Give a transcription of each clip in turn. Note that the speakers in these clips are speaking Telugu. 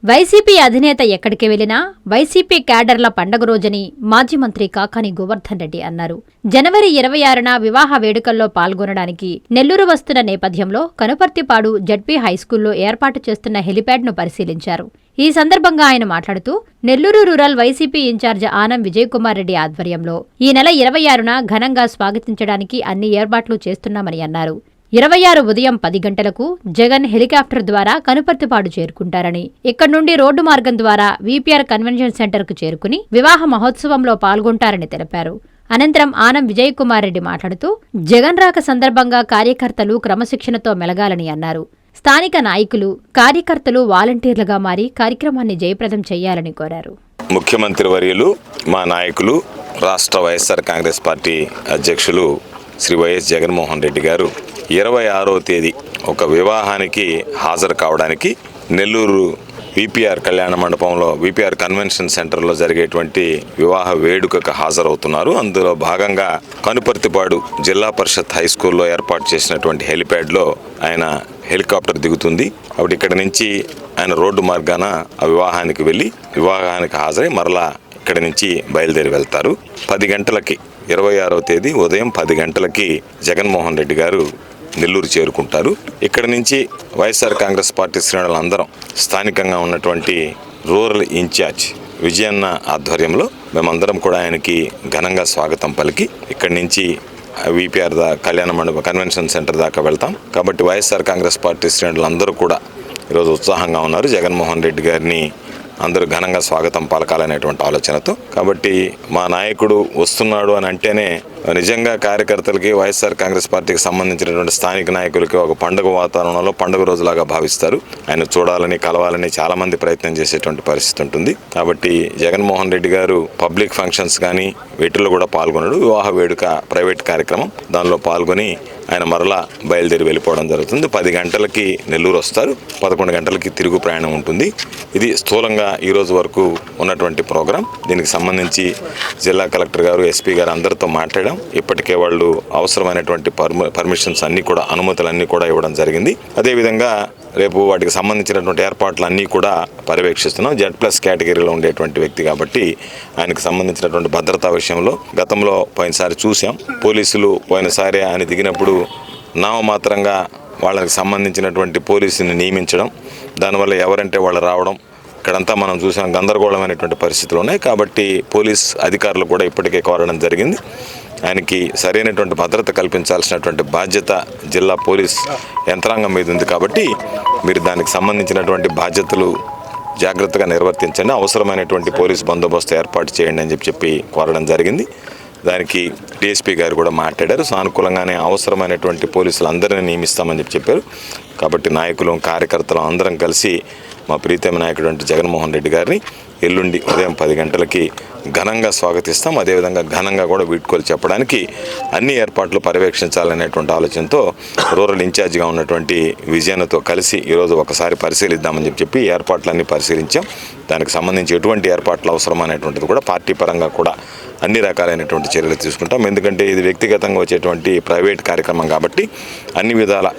వైసీపీ అధినేత ఎక్కడికి వెళ్లినా వైసీపీ క్యాడర్ల పండగ రోజని మాజీ మంత్రి కాకాని గోవర్ధన్ రెడ్డి అన్నారు. జనవరి 26న వివాహ వేడుకల్లో పాల్గొనడానికి నెల్లూరు వస్తున్న నేపథ్యంలో కనుపర్తిపాడు జడ్పీ హైస్కూల్లో ఏర్పాటు చేస్తున్న హెలిప్యాడ్ను పరిశీలించారు. ఈ సందర్భంగా ఆయన మాట్లాడుతూ Nellore rural YCP incharge Anam Vijay Kumar Reddy ఆధ్వర్యంలో ఈ నెల 26న ఘనంగా స్వాగతించడానికి అన్ని ఏర్పాట్లు చేస్తున్నామని అన్నారు. 26 ఉదయం 10 గంటలకు జగన్ హెలికాప్టర్ ద్వారా కనుపర్తిపాడు చేరుకుంటారని, ఇక్కడి నుండి రోడ్డు మార్గం ద్వారా వీపీఆర్ కన్వెన్షన్ సెంటర్కు చేరుకుని వివాహ మహోత్సవంలో పాల్గొంటారని తెలిపారు. అనంతరం ఆనం విజయ్ కుమార్ రెడ్డి మాట్లాడుతూ జగన్ రాక సందర్భంగా కార్యకర్తలు క్రమశిక్షణతో మెలగాలని అన్నారు. స్థానిక నాయకులు, కార్యకర్తలు వాలంటీర్లుగా మారి కార్యక్రమాన్ని జయప్రదం చేయాలని కోరారు. ముఖ్యమంత్రి వర్యులు, మా నాయకులు, రాష్ట్ర వైఎస్ఆర్ కాంగ్రెస్ పార్టీ అధ్యక్షులు శ్రీ వైఎస్ జగన్మోహన్ రెడ్డి గారు 26వ తేదీ ఒక వివాహానికి హాజరు కావడానికి నెల్లూరు వీపీఆర్ కళ్యాణ మండపంలో వీపీఆర్ కన్వెన్షన్ సెంటర్లో జరిగేటువంటి వివాహ వేడుకకు హాజరవుతున్నారు. అందులో భాగంగా కనుపర్తిపాడు జిల్లా పరిషత్ హై స్కూల్లో ఏర్పాటు చేసినటువంటి హెలిప్యాడ్లో ఆయన హెలికాప్టర్ దిగుతుంది. అప్పుడు ఇక్కడ నుంచి ఆయన రోడ్డు మార్గాన ఆ వివాహానికి వెళ్ళి వివాహానికి హాజరై మరలా ఇక్కడి నుంచి బయలుదేరి వెళ్తారు. 10 గంటలకి 26వ తేదీ ఉదయం 10 గంటలకి జగన్మోహన్ రెడ్డి గారు నెల్లూరు చేరుకుంటారు. ఇక్కడ నుంచి వైఎస్ఆర్ కాంగ్రెస్ పార్టీ శ్రేణులందరం స్థానికంగా ఉన్నటువంటి రూరల్ ఇన్ఛార్జ్ విజయన్న ఆధ్వర్యంలో మేమందరం కూడా ఆయనకి ఘనంగా స్వాగతం పలికి ఇక్కడి నుంచి వీపీఆర్ కళ్యాణ మండప కన్వెన్షన్ సెంటర్ దాకా వెళ్తాం. కాబట్టి వైఎస్ఆర్ కాంగ్రెస్ పార్టీ శ్రేణులందరూ కూడా ఈరోజు ఉత్సాహంగా ఉన్నారు. జగన్మోహన్ రెడ్డి గారిని అందరూ ఘనంగా స్వాగతం పలకాలనేటువంటి ఆలోచనతో. కాబట్టి మా నాయకుడు వస్తున్నాడు అని అంటేనే నిజంగా కార్యకర్తలకి, వైఎస్ఆర్ కాంగ్రెస్ పార్టీకి సంబంధించినటువంటి స్థానిక నాయకులకి ఒక పండుగ వాతావరణంలో పండుగ రోజులాగా భావిస్తారు. ఆయన చూడాలని, కలవాలని చాలా మంది ప్రయత్నం చేసేటువంటి పరిస్థితి ఉంటుంది. కాబట్టి జగన్మోహన్ రెడ్డి గారు పబ్లిక్ ఫంక్షన్స్ కానీ వీటిల్లో కూడా పాల్గొనడు. వివాహ వేడుక ప్రైవేట్ కార్యక్రమం, దానిలో పాల్గొని ఆయన మరలా బయలుదేరి వెళ్ళిపోవడం జరుగుతుంది. 10 గంటలకి నెల్లూరు వస్తారు, 11 గంటలకి తిరుగు ప్రయాణం ఉంటుంది. ఇది స్థూలంగా ఈ రోజు వరకు ఉన్నటువంటి ప్రోగ్రాం. దీనికి సంబంధించి జిల్లా కలెక్టర్ గారు, ఎస్పీ గారు అందరితో మాట్లాడాం. ఇప్పటికే వాళ్ళు అవసరమైనటువంటి పర్మిషన్స్ అన్నీ కూడా, అనుమతులన్నీ కూడా ఇవ్వడం జరిగింది. అదేవిధంగా రేపు వాటికి సంబంధించినటువంటి ఏర్పాట్లు అన్నీ కూడా పర్యవేక్షిస్తున్నాం. Z+ కేటగిరీలో ఉండేటువంటి వ్యక్తి కాబట్టి ఆయనకు సంబంధించినటువంటి భద్రతా విషయంలో గతంలో పోయినసారి చూసాం. పోలీసులు పోయినసారి ఆయన దిగినప్పుడు నామమాత్రంగా వాళ్ళకి సంబంధించినటువంటి పోలీసుని నియమించడం, దానివల్ల ఎవరంటే వాళ్ళు రావడం, ఇక్కడంతా మనం చూసాం గందరగోళమైనటువంటి పరిస్థితులు ఉన్నాయి. కాబట్టి పోలీస్ అధికారులు కూడా ఇప్పటికే కోరడం జరిగింది. ఆయనకి సరైనటువంటి భద్రత కల్పించాల్సినటువంటి బాధ్యత జిల్లా పోలీస్ యంత్రాంగం మీద ఉంది. కాబట్టి మీరు దానికి సంబంధించినటువంటి బాధ్యతలు జాగ్రత్తగా నిర్వర్తించండి, అవసరమైనటువంటి పోలీస్ బందోబస్తు ఏర్పాటు చేయండి అని చెప్పి కోరడం జరిగింది. దానికి డిఎస్పీ గారు కూడా మాట్లాడారు. సానుకూలంగానే అవసరమైనటువంటి పోలీసులు అందరినీ నియమిస్తామని చెప్పారు. కాబట్టి నాయకులు, కార్యకర్తలు అందరం కలిసి మా ప్రీతమ నాయకుడు జగన్మోహన్ రెడ్డి గారిని ఎల్లుండి ఉదయం 10 గంటలకి ఘనంగా స్వాగతిస్తాం. అదేవిధంగా ఘనంగా కూడా వీడ్కోలు చెప్పడానికి అన్ని ఏర్పాట్లు పర్యవేక్షించాలనేటువంటి ఆలోచనతో రూరల్ ఇన్ఛార్జిగా ఉన్నటువంటి విజయన్తో కలిసి ఈరోజు ఒకసారి పరిశీలిద్దామని చెప్పి ఏర్పాట్లన్నీ పరిశీలించాం. దానికి సంబంధించి ఎటువంటి ఏర్పాట్లు అవసరమైనటువంటిది కూడా పార్టీ పరంగా కూడా అన్ని రకాలైనటువంటి చర్యలు తీసుకుంటాం. ఎందుకంటే ఇది వ్యక్తిగతంగా వచ్చేటువంటి ప్రైవేట్ కార్యక్రమం కాబట్టి, అన్ని విధాల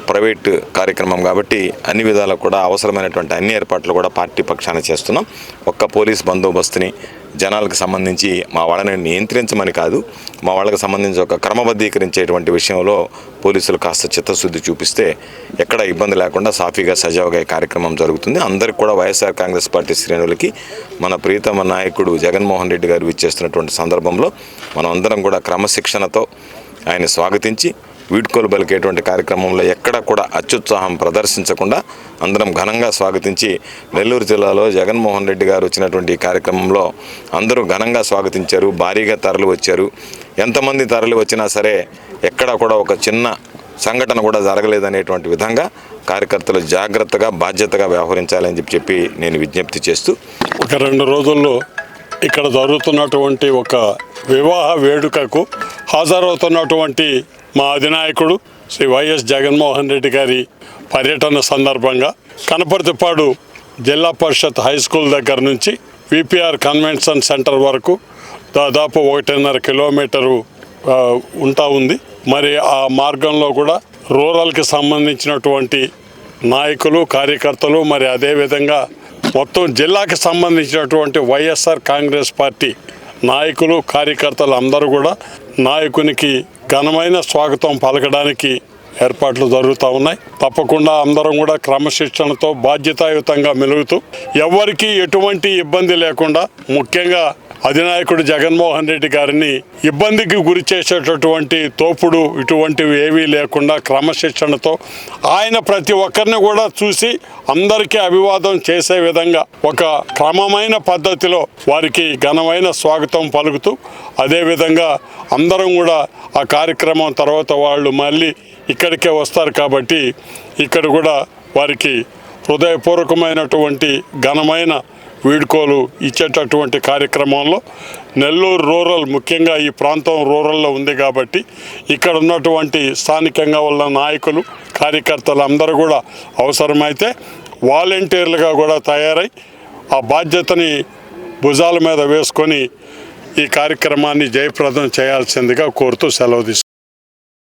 ప్రైవేట్ కార్యక్రమం కాబట్టి అన్ని విధాలు కూడా అవసరమైనటువంటి అన్ని ఏర్పాట్లు కూడా పార్టీ పక్షాన చేస్తున్నాం. ఒక్క పోలీస్ బందోబస్తుని జనాలకు సంబంధించి మా వాళ్ళని నియంత్రించమని కాదు, మా వాళ్ళకి సంబంధించి ఒక క్రమబద్ధీకరించేటువంటి విషయంలో పోలీసులు కాస్త చిత్తశుద్ధి చూపిస్తే ఎక్కడ ఇబ్బంది లేకుండా సాఫీగా సజావుగా ఈ కార్యక్రమం జరుగుతుంది. అందరికి కూడా వైఎస్ఆర్ కాంగ్రెస్ పార్టీ శ్రేణులకి మన ప్రీతమ నాయకుడు జగన్మోహన్ రెడ్డి గారు ఇచ్చేస్తున్నటువంటి సందర్భంలో మనం అందరం కూడా క్రమశిక్షణతో ఆయన స్వాగతించి వీడ్కోలు పలికేటువంటి కార్యక్రమంలో ఎక్కడ కూడా అత్యుత్సాహం ప్రదర్శించకుండా అందరం ఘనంగా స్వాగతించి నెల్లూరు జిల్లాలో జగన్మోహన్ రెడ్డి గారు వచ్చినటువంటి కార్యక్రమంలో అందరూ ఘనంగా స్వాగతించారు. భారీగా తరలి వచ్చారు. ఎంతమంది తరలి వచ్చినా సరే ఎక్కడ కూడా ఒక చిన్న సంఘటన కూడా జరగలేదనేటువంటి విధంగా కార్యకర్తలు జాగ్రత్తగా, బాధ్యతగా వ్యవహరించాలని చెప్పి నేను విజ్ఞప్తి చేస్తూ, ఒక 2 రోజుల్లో ఇక్కడ జరుగుతున్నటువంటి ఒక వివాహ వేడుకకు హాజరవుతున్నటువంటి మా అధినాయకుడు శ్రీ వైఎస్ జగన్మోహన్ రెడ్డి గారి పర్యటన సందర్భంగా కనపర్తిపాడు జిల్లా పరిషత్ హై స్కూల్ దగ్గర నుంచి వీపీఆర్ కన్వెన్షన్ సెంటర్ వరకు దాదాపు 1.5 కిలోమీటరు ఉంటా ఉంది. మరి ఆ మార్గంలో కూడా రూరల్కి సంబంధించినటువంటి నాయకులు, కార్యకర్తలు, మరి అదేవిధంగా మొత్తం జిల్లాకి సంబంధించినటువంటి వైఎస్ఆర్ కాంగ్రెస్ పార్టీ నాయకులు కార్యకర్తలు అందరూ కూడా నాయకునికి ఘనమైన స్వాగతం పలకడానికి ఏర్పాట్లు జరుగుతూ ఉన్నాయి. తప్పకుండా అందరం కూడా క్రమశిక్షణతో బాధ్యతాయుతంగా మెలుగుతూ ఎవరికి ఎటువంటి ఇబ్బంది లేకుండా, ముఖ్యంగా అధినాయకుడు జగన్మోహన్ రెడ్డి గారిని ఇబ్బందికి గురి చేసేటటువంటి తోపుడు ఇటువంటివి ఏవీ లేకుండా క్రమశిక్షణతో ఆయన ప్రతి ఒక్కరిని కూడా చూసి అందరికీ అభివాదం చేసే విధంగా ఒక క్రమమైన పద్ధతిలో వారికి ఘనమైన స్వాగతం పలుకుతూ, అదేవిధంగా అందరం కూడా ఆ కార్యక్రమం తర్వాత వాళ్ళు మళ్ళీ ఇక్కడికే వస్తారు కాబట్టి ఇక్కడ కూడా వారికి హృదయపూర్వకమైనటువంటి ఘనమైన వీడ్కోలు ఇచ్చేటటువంటి కార్యక్రమంలో నెల్లూరు రూరల్, ముఖ్యంగా ఈ ప్రాంతం రూరల్లో ఉంది కాబట్టి ఇక్కడ ఉన్నటువంటి స్థానికంగా ఉన్న నాయకులు కార్యకర్తలు అందరూ కూడా అవసరమైతే వాలంటీర్లుగా కూడా తయారై ఆ బాధ్యతని భుజాల మీద వేసుకొని ఈ కార్యక్రమాన్ని జయప్రదం చేయాల్సిందిగా కోరుతూ సెలవు తీసుకుంటాను.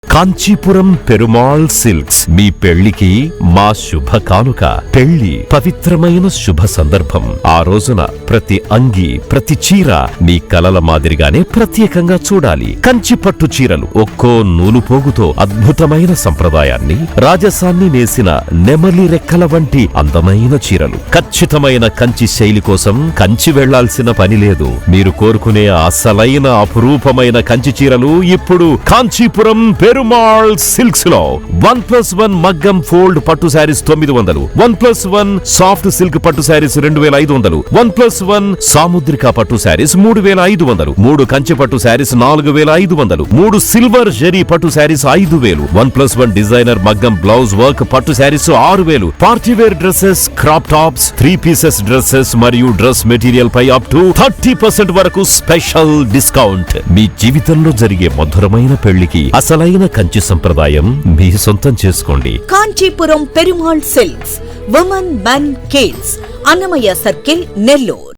కాంచీపురం పెరుమాళ్ సిల్క్స్ మీ పెళ్లికి మా శుభ కానుక. పెళ్లి పవిత్రమైన శుభ సందర్భం. ఆ రోజున ప్రతి అంగి, ప్రతి చీర మీ కలల మాదిరిగానే ప్రత్యేకంగా చూడాలి. కంచి పట్టు చీరలు ఒక్కో నూలు పోగుతో అద్భుతమైన సంప్రదాయాన్ని, రాజసాన్ని నేసిన నెమలి రెక్కల వంటి అందమైన చీరలు. ఖచ్చితమైన కంచి శైలి కోసం కంచి వెళ్లాల్సిన పని లేదు. మీరు కోరుకునే అసలైన అపురూపమైన కంచి చీరలు ఇప్పుడు కాంచీపురం పెరుమాళ్ సిల్క్స్ లో 1+1 మగ్గం ఫోల్డ్ పట్టు శారీస్ 900, 1+1 సాఫ్ట్ సిల్క్ పట్టు శారీస్ 2500, 1+1 సాముద్రిక పట్టు శారీస్ 3500, 3 కంచి పట్టు శారీస్ 4500, 3 సిల్వర్ జరీ పట్టు శారీస్ 5000, 1+1 డిజైనర్ మగ్గం బ్లౌజ్ వర్క్ పట్టు sarees 6000, partywear dresses, crop tops, 3 pieces dresses మరియు డ్రెస్ మెటీరియల్ పై అప్ టు 30% వరకు స్పెషల్ డిస్కౌంట్. మీ జీవితంలో జరిగే మధురమైన పెళ్లికి అసలైన కంచి సంప్రదాయం మీ సొంతం చేసుకోండి. Kanchipuram Perumal silks, women, men, kids, Annamayya circle, Nellore.